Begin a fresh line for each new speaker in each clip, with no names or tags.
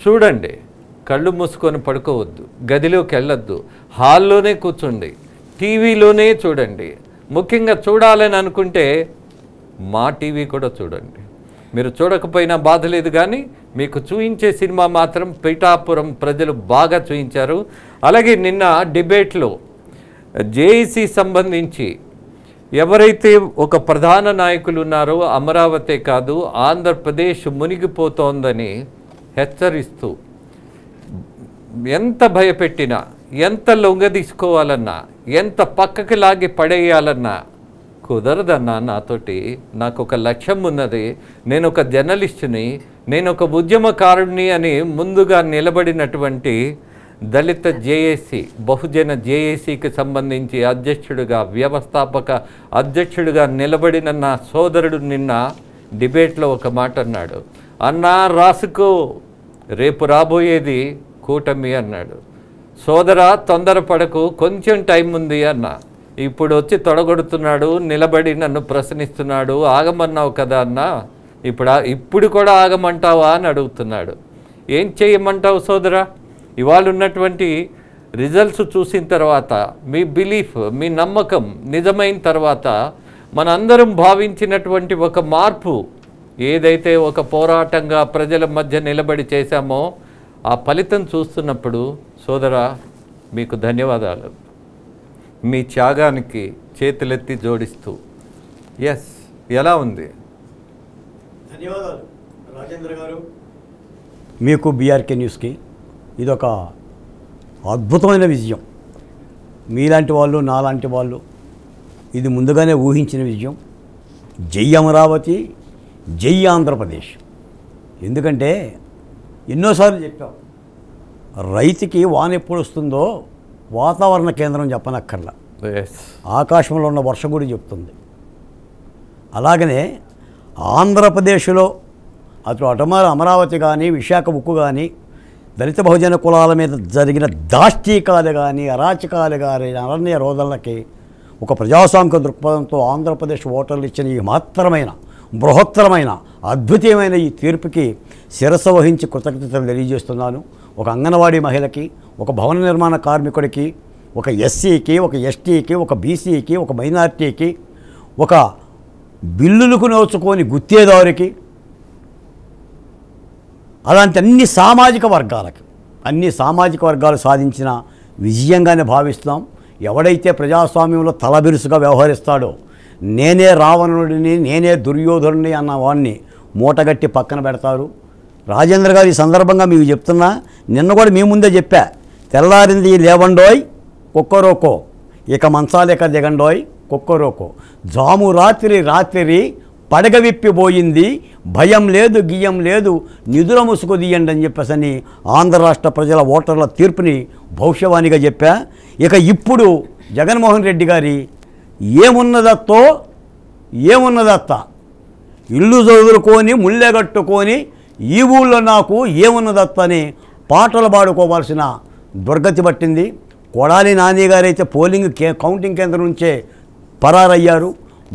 చూడండి, కళ్ళు మూసుకొని పడుకోవద్దు, గదిలోకి వెళ్ళొద్దు, హాల్లోనే కూర్చోండి, టీవీలోనే చూడండి. ముఖ్యంగా చూడాలని అనుకుంటే మా టీవీ కూడా చూడండి. మీరు చూడకపోయినా బాధ లేదు, కానీ మీకు చూయించే సినిమా మాత్రం పిఠాపురం ప్రజలు బాగా చూయించారు. అలాగే నిన్న డిబేట్లో జేఏసీ సంబంధించి ఎవరైతే ఒక ప్రధాన నాయకులు ఉన్నారో అమరావతి కాదు ఆంధ్రప్రదేశ్ మునిగిపోతోందని హెచ్చరిస్తూ ఎంత భయపెట్టినా, ఎంత లొంగదీసుకోవాలన్నా, ఎంత పక్కకి లాగి పడేయాలన్నా కుదరదన్నా. నాతోటి నాకు ఒక లక్ష్యం ఉన్నది, నేను ఒక జర్నలిస్టుని, నేను ఒక ఉద్యమకారుడిని అని ముందుగా నిలబడినటువంటి దళిత జేఏసీ, బహుజన జేఏసీకి సంబంధించి అధ్యక్షుడిగా, వ్యవస్థాపక అధ్యక్షుడిగా నిలబడిన నా సోదరుడు నిన్న డిబేట్లో ఒక మాట అన్నాడు. అన్నా రాసుకో, రేపు రాబోయేది కూటమి అన్నాడు. సోదరా తొందరపడకు, కొంచెం టైం ఉంది అన్న. ఇప్పుడు వచ్చి తొడగొడుతున్నాడు, నిలబడి నన్ను ప్రశ్నిస్తున్నాడు. ఆగమన్నావు కదా అన్న, ఇప్పుడు కూడా ఆగమంటావా అని అడుగుతున్నాడు. ఏం చేయమంటావు సోదరా? ఇవాళ ఉన్నటువంటి రిజల్ట్స్ చూసిన తర్వాత మీ బిలీఫ్, మీ నమ్మకం నిజమైన తర్వాత మనందరం భావించినటువంటి ఒక మార్పు ఏదైతే ఒక పోరాటంగా ప్రజల మధ్య నిలబడి చేశామో ఆ ఫలితం చూస్తున్నప్పుడు సోదరా మీకు ధన్యవాదాలు. మీ త్యాగానికి చేతులెత్తి జోడిస్తూ. ఎస్, ఎలా ఉంది?
ధన్యవాదాలు రాజేంద్ర గారు. మీకు బీఆర్కే న్యూస్కి ఇదొక అద్భుతమైన విజయం. మీలాంటి వాళ్ళు, నాలాంటి వాళ్ళు ఇది ముందుగానే ఊహించిన విజయం. జై అమరావతి, జై ఆంధ్రప్రదేశ్. ఎందుకంటే ఎన్నోసార్లు చెప్పాం, రైతుకి వాన ఎప్పుడు వస్తుందో వాతావరణ కేంద్రం చెప్పనక్కర్లా, ఆకాశంలో ఉన్న వర్షం కూడా చెప్తుంది. అలాగనే ఆంధ్రప్రదేశ్లో అటు అమరావతి కానీ, విశాఖ ఉక్కు కానీ, దళిత బహుజన కులాల మీద జరిగిన దాష్టీకాలు కానీ, అరాచకాలు కానీ, అరణ్య రోదనలకి ఒక ప్రజాస్వామిక దృక్పథంతో ఆంధ్రప్రదేశ్ ఓటర్లు ఇచ్చిన ఈ మాత్రమైన, బృహత్తరమైన, అద్భుతమైన ఈ తీర్పుకి శిరస్సు వహించి కృతజ్ఞతలు తెలియజేస్తున్నాను. ఒక అంగన్వాడీ మహిళకి, ఒక భవన నిర్మాణ కార్మికుడికి, ఒక ఎస్సీకి, ఒక ఎస్టీకి, ఒక బీసీకి, ఒక మైనార్టీకి, ఒక బిల్లులకు నోచుకొని గుత్తేదారికి, అలాంటి అన్ని సామాజిక వర్గాలు సాధించిన విజయంగానే భావిస్తున్నాం. ఎవడైతే ప్రజాస్వామ్యంలో తలబిరుసుగా వ్యవహరిస్తాడో, నేనే రావణుడిని, నేనే దుర్యోధనుడిని అన్న వాడిని మూటగట్టి పక్కన పెడతారు. రాజేంద్ర గారు ఈ సందర్భంగా మీకు చెప్తున్నా, నిన్న కూడా మీ ముందే చెప్పా, తెల్లారింది లేవండోయ్ కుక్కరోకో, ఇక మంచాలేక దిగండోయ్ కుక్కరోకో, జాము రాత్రి పడగ విప్పిపోయింది, భయం లేదు గియ్యం లేదు, నిధుల ముసుగు తీయండి అని చెప్పేసని ఆంధ్ర రాష్ట్ర ప్రజల ఓటర్ల తీర్పుని భవిష్యవాణిగా చెప్పా. ఇక ఇప్పుడు జగన్మోహన్ రెడ్డి గారి ఏమున్నదత్త ఇల్లు చదువుకొని ముళ్ళెగట్టుకొని ఈ ఊళ్ళో నాకు ఏమున్నదత్త అని పాటలు పాడుకోవాల్సిన దుర్గతి పట్టింది. కొడాలి నాని గారైతే కౌంటింగ్ కేంద్రం నుంచే పరారయ్యారు.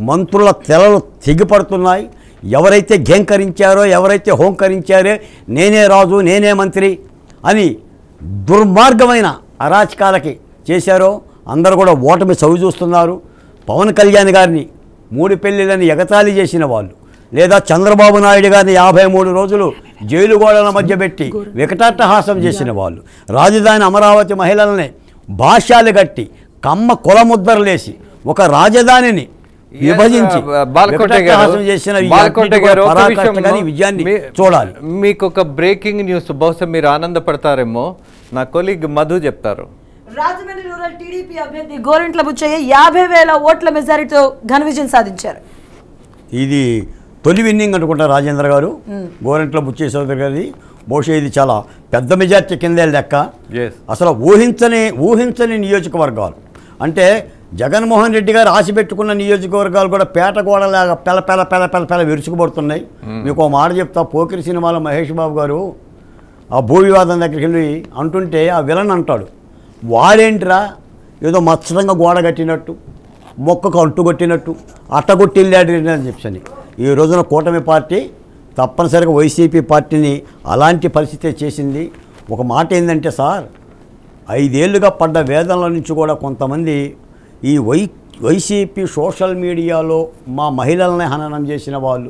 మంత్రుల తెలలు తెగిపడుతున్నాయి. ఎవరైతే ఘేంకరించారో, ఎవరైతే హోంకరించారో నేనే రాజు, నేనే మంత్రి అని దుర్మార్గమైన అరాచకాలకి చేశారో అందరూ కూడా ఓటమి చవి చూస్తున్నారు. పవన్ కళ్యాణ్ గారిని 3 పెళ్లిళ్ళని ఎగతాళి చేసిన వాళ్ళు, లేదా చంద్రబాబు నాయుడు గారిని 53 రోజులు జైలు గోడల మధ్య పెట్టి వికటాట్టహాసం చేసిన వాళ్ళు, రాజధాని అమరావతి మహిళల్ని భాష్యాలు కట్టి కమ్మ కులముద్దరలేసి ఒక రాజధానిని విభజించి చేసిన విజయాన్ని చూడాలి.
మీకు ఒక బ్రేకింగ్ న్యూస్, బహుశా మీరు ఆనందపడతారేమో, నా కొలీగ్ మధు చెప్తారు.
రాజమండ్రి రూరల్ టీడీపీ అభ్యర్థి గోరంట్ల బుచ్చయ్య 50,000 ఓట్ల మెజారిటీతో ఘన విజయం సాధించారు.
ఇది తొలి విన్నింగ్ అనుకుంటా రాజేంద్ర గారు, గోరంట్ల బుచ్చయ్య చౌదరి గారి. బహుశా ఇది చాలా పెద్ద మెజార్టీ కిందే లెక్క. అసలు ఊహించని నియోజకవర్గాలు అంటే జగన్మోహన్ రెడ్డి గారు ఆశ పెట్టుకున్న నియోజకవర్గాలు కూడా పేట గోడలాగా పెల విరుచుకుపడుతున్నాయి. మీకు ఒక మాట చెప్తా, పోకిరి సినిమాలో మహేష్ బాబు గారు ఆ భూ వివాదం దగ్గరికి వెళ్ళి అంటుంటే ఆ విలన్ అంటాడు, వాడేంటిరా ఏదో మత్సరంగా గోడ కట్టినట్టు, మొక్కకు అంటుకొట్టినట్టు అట్టగొట్టిల్లాడు అని చెప్పని. ఈ రోజున కూటమి పార్టీ తప్పనిసరిగా వైసీపీ పార్టీని అలాంటి పరిస్థితే చేసింది. ఒక మాట ఏంటంటే సార్, 5 ఏళ్లుగా పడ్డ వేదనల నుంచి కూడా కొంతమంది ఈ వైసీపీ సోషల్ మీడియాలో మా మహిళల్ని హననం చేసిన వాళ్ళు,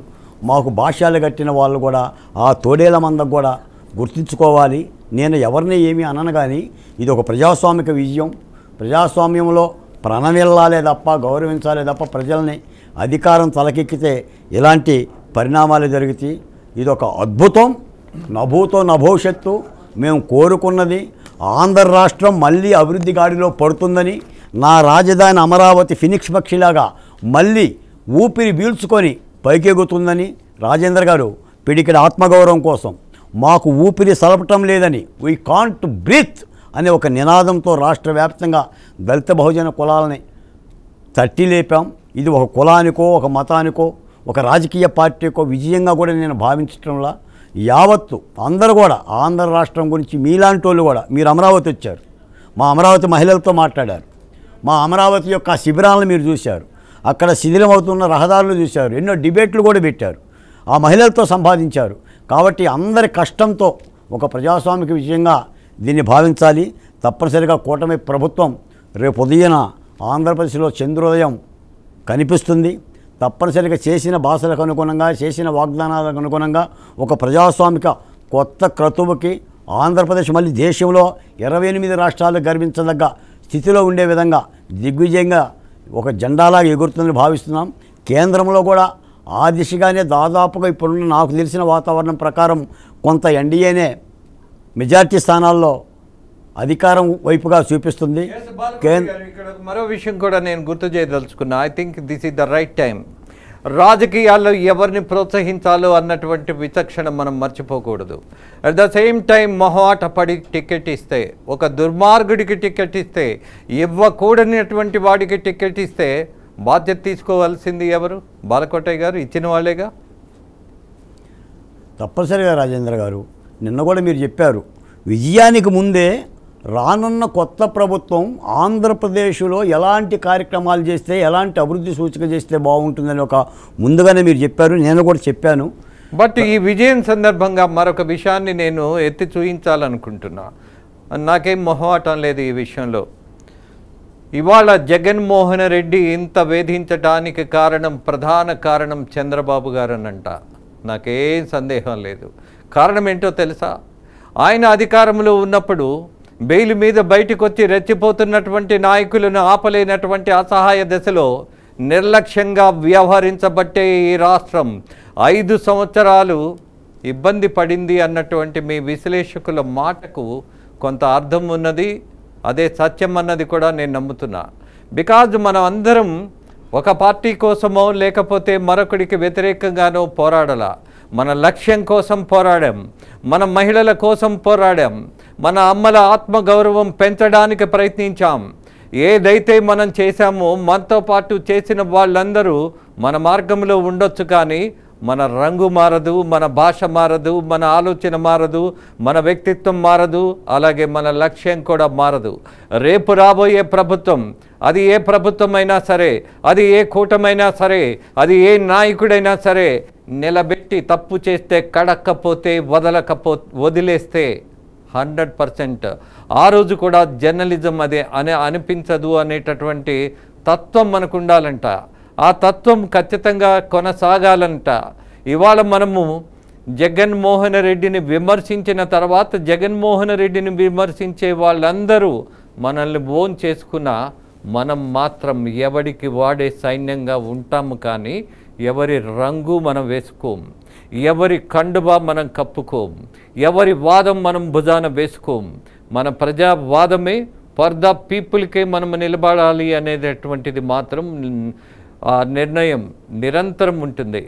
మాకు భాష్యాలు కట్టిన వాళ్ళు కూడా ఆ తోడేల మందకు కూడా గుర్తుంచుకోవాలి. నేను ఎవరిని ఏమీ అనను, కానీ ఇది ఒక ప్రజాస్వామిక విజయం. ప్రజాస్వామ్యంలో ప్రణమిల్లాలే తప్ప, గౌరవించాలే తప్ప, ప్రజల్ని అధికారం తలకెక్కితే ఇలాంటి పరిణామాలు జరుగుతాయి. ఇది ఒక అద్భుతం. నభూతో నభవిష్యత్తు. మేము కోరుకున్నది ఆంధ్ర రాష్ట్రం మళ్ళీ అభివృద్ధి గాడిలో పడుతుందని, నా రాజధాని అమరావతి ఫినిక్స్ పక్షిలాగా మళ్ళీ ఊపిరి పీల్చుకొని పైకెగుతుందని, రాజేంద్ర గారు పిడికిడి ఆత్మగౌరవం కోసం మాకు ఊపిరి సలపటం లేదని, వీ కాంట్ బ్రీత్ అనే ఒక నినాదంతో రాష్ట్ర వ్యాప్తంగా దళిత బహుజన కులాలని తట్టి లేపాం. ఇది ఒక కులానికో, ఒక మతానికో, ఒక రాజకీయ పార్టీకో విజయంగా కూడా నేను భావించడంలా యావత్తు అందరూ కూడా ఆంధ్ర రాష్ట్రం గురించి మీలాంటి వాళ్ళు కూడా, మీరు అమరావతి వచ్చారు, మా అమరావతి మహిళలతో మాట్లాడారు, మా అమరావతి యొక్క శిబిరాలను మీరు చూశారు, అక్కడ శిథిలం అవుతున్న రహదారులు చూశారు, ఎన్నో డిబేట్లు కూడా పెట్టారు, ఆ మహిళలతో సంపాదించారు. కాబట్టి అందరి కష్టంతో ఒక ప్రజాస్వామిక విజయంగా దీన్ని భావించాలి. తప్పనిసరిగా కూటమి ప్రభుత్వం రేపు ఉదయన ఆంధ్రప్రదేశ్లో చంద్రోదయం కనిపిస్తుంది. తప్పనిసరిగా చేసిన భాషలకు అనుగుణంగా, చేసిన వాగ్దానాలకు అనుగుణంగా ఒక ప్రజాస్వామిక కొత్త క్రతువుకి ఆంధ్రప్రదేశ్ మళ్ళీ దేశంలో 28 రాష్ట్రాలు గర్వించదగ్గ స్థితిలో ఉండే విధంగా దిగ్విజయంగా ఒక జెండాలాగా ఎగురుతుందని భావిస్తున్నాం. కేంద్రంలో కూడా ఆ దిశగానే దాదాపుగా ఇప్పుడున్న నాకు తెలిసిన వాతావరణం ప్రకారం కొంత ఎన్డీఏనే మెజార్టీ స్థానాల్లో అధికారం వైపుగా చూపిస్తుంది.
ఇక్కడ మరో విషయం కూడా నేను గుర్తు చేయదలుచుకున్నా. I think this is the right time. రాజకీయాల్లో ఎవరిని ప్రోత్సహించాలో అన్నటువంటి విచక్షణ మనం మర్చిపోకూడదు. అట్ ద సేమ్ టైం మొహమాట పడి టికెట్ ఇస్తే, ఒక దుర్మార్గుడికి టికెట్ ఇస్తే, ఇవ్వకూడనటువంటి వాడికి టికెట్ ఇస్తే బాధ్యత తీసుకోవాల్సింది ఎవరు? బాలకోటయ్య గారు ఇచ్చిన వాళ్ళేగా.
తప్పనిసరిగా రాజేంద్ర గారు, నిన్న కూడా మీరు చెప్పారు, విజయానికి ముందే రానున్న కొత్త ప్రభుత్వం ఆంధ్రప్రదేశ్లో ఎలాంటి కార్యక్రమాలు చేస్తే, ఎలాంటి అభివృద్ధి సూచిక చేస్తే బాగుంటుందని ఒక ముందుగానే మీరు చెప్పారు, నేను కూడా చెప్పాను.
బట్ ఈ విజయం సందర్భంగా మరొక విషయాన్ని నేను ఎత్తి చూపించాలనుకుంటున్నా. నాకేం మొహమాటం లేదు ఈ విషయంలో. ఇవాళ జగన్మోహన్ రెడ్డి ఇంత వేధించడానికి ప్రధాన కారణం చంద్రబాబు గారనంట. నాకేం సందేహం లేదు. కారణం ఏంటో తెలుసా? ఆయన అధికారంలో ఉన్నప్పుడు బెయిల్ మీద బయటకు వచ్చి రెచ్చిపోతున్నటువంటి నాయకులను ఆపలేనటువంటి అసహాయ దశలో నిర్లక్ష్యంగా వ్యవహరించబట్టే ఈ రాష్ట్రం 5 సంవత్సరాలు ఇబ్బంది పడింది అన్నటువంటి మీ విశ్లేషకుల మాటకు కొంత అర్థం ఉన్నది. అదే సత్యం అన్నది కూడా నేను నమ్ముతున్నా. బికాజ్ మనం అందరం ఒక పార్టీ కోసమో లేకపోతే మరొకడికి వ్యతిరేకంగానో పోరాడలా. మన లక్ష్యం కోసం పోరాడాం, మన మహిళల కోసం పోరాడాం, మన అమ్మల ఆత్మగౌరవం పెంచడానికి ప్రయత్నించాం. ఏదైతే మనం చేశామో మనతో పాటు చేసిన వాళ్ళందరూ మన మార్గంలో ఉండొచ్చు, కానీ మన రంగు మారదు, మన భాష మారదు, మన ఆలోచన మారదు, మన వ్యక్తిత్వం మారదు, అలాగే మన లక్ష్యం కూడా మారదు. రేపు రాబోయే ప్రభుత్వం, అది ఏ ప్రభుత్వమైనా సరే, అది ఏ కూటమైనా సరే, అది ఏ నాయకుడైనా సరే, నిలబెట్టి తప్పు చేస్తే కడక్కపోతే వదిలేస్తే 100% ఆ రోజు కూడా జర్నలిజం అదే అనిపించదు అనేటటువంటి తత్వం మనకు ఉండాలంట. ఆ తత్వం ఖచ్చితంగా కొనసాగాలంట. ఇవాళ మనము జగన్మోహన్ రెడ్డిని విమర్శించిన తర్వాత, జగన్మోహన్ రెడ్డిని విమర్శించే వాళ్ళందరూ మనల్ని ఓన్ చేసుకున్న మనం మాత్రం ఎవడికి వాడే సైన్యంగా ఉంటాము, కానీ ఎవరి రంగు మనం వేసుకోం, ఎవరి కండుబా మనం కప్పుకోం, ఎవరి వాదం మనం భుజాన వేసుకోం. మన ప్రజావాదమే ఫర్ ద పీపుల్కే మనం నిలబడాలి అనేటటువంటిది మాత్రం ఆ నిర్ణయం నిరంతరం ఉంటుంది.